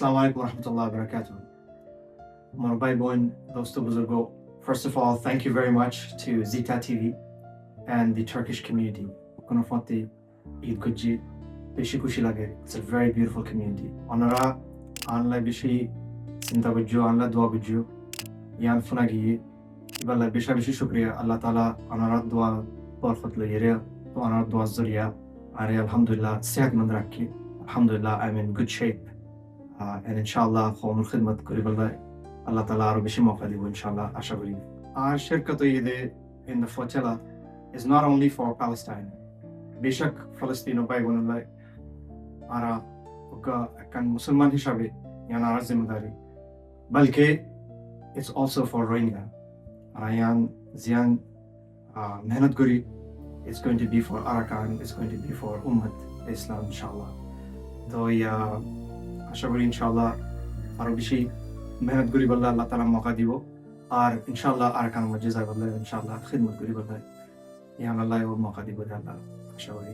Assalamu alaikum warahmatullahi wabarakatuh. My bhai boin, dosto buzurgo. First of all, thank you very much to Zita TV and the Turkish community. Kono fonte Eid Kuji, beshi kushi lage. It's a very beautiful community. Onara anla beshi sinta bujo, anla dua bujo. Yan funagi iballa besha beshi shukriya. Allah Taala onara dua barkhat lo yere. To onara dua zuriya. Are alhamdulillah sehatmand rakhi. Alhamdulillah, I'm in good shape. And inshallah qawmul khidmat kori balla Allah Taala aro beshi mauka dibo inshallah asha kori. Our shirkat Eid in the flotilla is not only for Palestine. Beshak Palestino bhai bonullai ara oka ekkan Musliman hishabe yan ara zimmedari balki it's also for Rohingya. Ara yan ziyan mehnat kori. It's going to be for Arakan, it's going to be for Ummat Islam inshallah. So আশা করি ইনশাআল্লাহ আরো বেশি মেহনত করি বললে আল্লাহ তাআলা মওকা দিব আর ইনশাআল্লাহ আর কান মুজিজা বললে ইনশাআল্লাহ খিদমত করি বললে ইয়া আল্লাহ ও মওকা দিব আল্লাহ আশা করি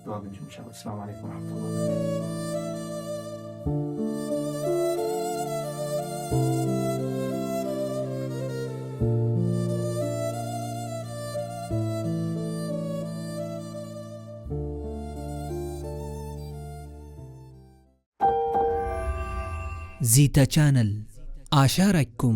দোয়া করুন ইনশাআল্লাহ আসসালামু আলাইকুম ওয়া زيتا channel آشارككم